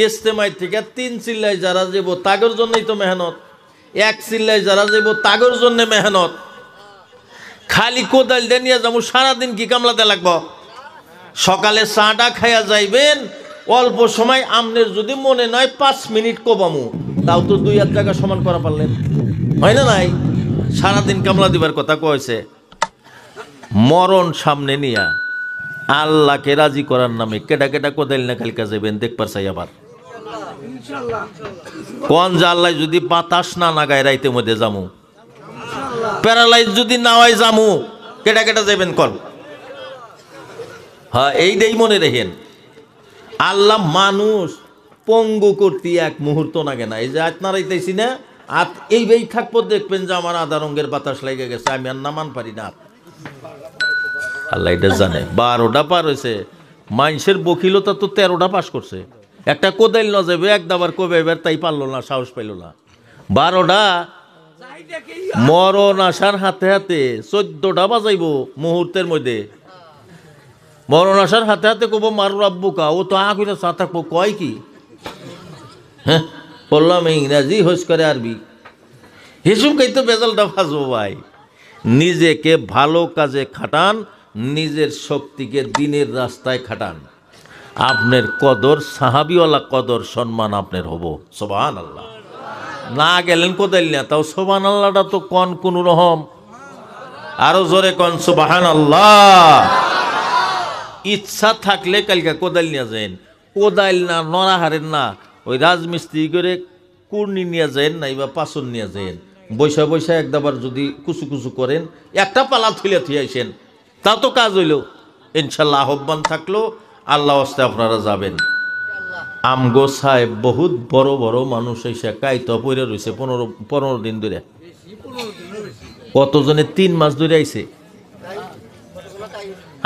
ইজতেমায় থেকে 3 চিল্লায় যারা যাব তাগর জন্যই তো মেহনত, 1 চিল্লায় যারা যাব তাগর জন্য মেহনত। খালি কোদাল দিয়ে নিয়ে যাবো, সারাদিন কি কামলাতে লাগবো? সকালে চাটা খাইয়া যাইবেন, অল্প সময় আমনের যদি মনে নয় 5 মিনিট কোবামু, তাও তো 2-1 জায়গা সমান করা পারলেন, হয় না? নাই, সারাদিন কামলা দিবার কথা কয়েছে। মরণ সামনে নিয়া আল্লাহকে রাজি করার নামে কেটা কেটা কোদাইল না কালকা যাবেন, দেখবার চাই আবার কোন যে আল্লাহ যদি বাতাস না নাগায় রাইতে মধ্যে যামু, প্যারালাইজ যদি নাওয়াই যামু, কেটা কেটা যাবেন কল। হ্যাঁ, এইটাই মনে রেখেন, আল্লাহ মানুষ পঙ্গু করতে 1 মুহূর্ত লাগে না। এই যে আপনারাইতেছি না, এইভাবেই থাকবো, দেখবেন যে আমার আধা রঙের বাতাস লেগে গেছে, আমি আর নামান পারি না। আল্লাহ এটা জানে। 12টা পার হয়েছে, মানুষের বকিলতা তো 13টা পাস করছে। একটা কোদাইল না যাবে, একদাবার কবে এবার তাই পারলো না, সাহস পাইল না। 12টা মরণ আসার হাতে হাতে 14টা বাজাইব মুহূর্তের মধ্যে। মরণ আসার হাতে হাতে কব মারু আব্বুকা, ও তো আগুনে চা থাকবো, কয় কি? হ্যাঁ, বললাম ইংরাজি হোস করে আরবি, হিসুম খাই তো বেজালটা ফাঁসবো ভাই। নিজেকে ভালো কাজে খাটান, নিজের শক্তিকে দিনের রাস্তায় খাটান, আপনার কদর, সাহাবিওয়ালা কদর সম্মান আপনার হব। সুবহানাল্লাহ। না গেলেন কোদাইল না, তাও সুবহানাল্লাহটা তো কন কোন রকম, আরো জোরে কন সুবহানাল্লাহ। ইচ্ছা থাকলে কালকে কোদাইল নিয়ে যান, কোদাইল না নড়াহারেন না, ওই রাজমিস্ত্রি করে কুর্নি নিয়ে যান, নাই বা পাচন নিয়ে যান, বৈশা বৈশা একদাবার যদি কুচু কুচু করেন, একটা পালা থুলে থুয়ে আসেন, তা তো কাজ হইল। ইনশাল্লাহ আহ্বান থাকলো, আল্লাহ আস্তে আপনারা যাবেন। আমগো সাহেব বহুত বড় বড় মানুষ এসে কাইতো পড়ে রয়েছে 15 দিন ধরে, কতজনে 3 মাস ধরে আইছে।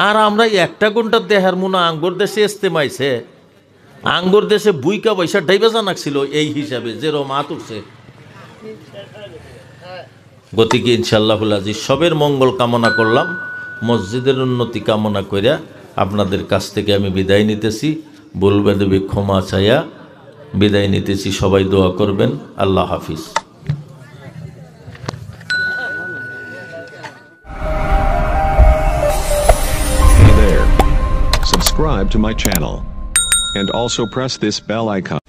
আর আমরা 1 ঘন্টা দেহার মুনা আঙ্গুর দেশে ইজতেমাইছে, আঙ্গুর দেশে বুইকা পয়সা ডাইবা জানাকছিল, এই হিসাবে যেরো মাত উঠছে। গতিকে ইনশাআল্লাহুল আজিজ সবের মঙ্গল কামনা করলাম, মসজিদের উন্নতি কামনা কইরা আপনাদের কাছ থেকে আমি বিদায় নিতেছি। ভুলবেদবি ক্ষমা চাইয়া বিদায় নিতেছি। সবাই দোয়া করবেন। আল্লাহ হাফিজ। Hey there. Subscribe to my channel and also press this bell icon.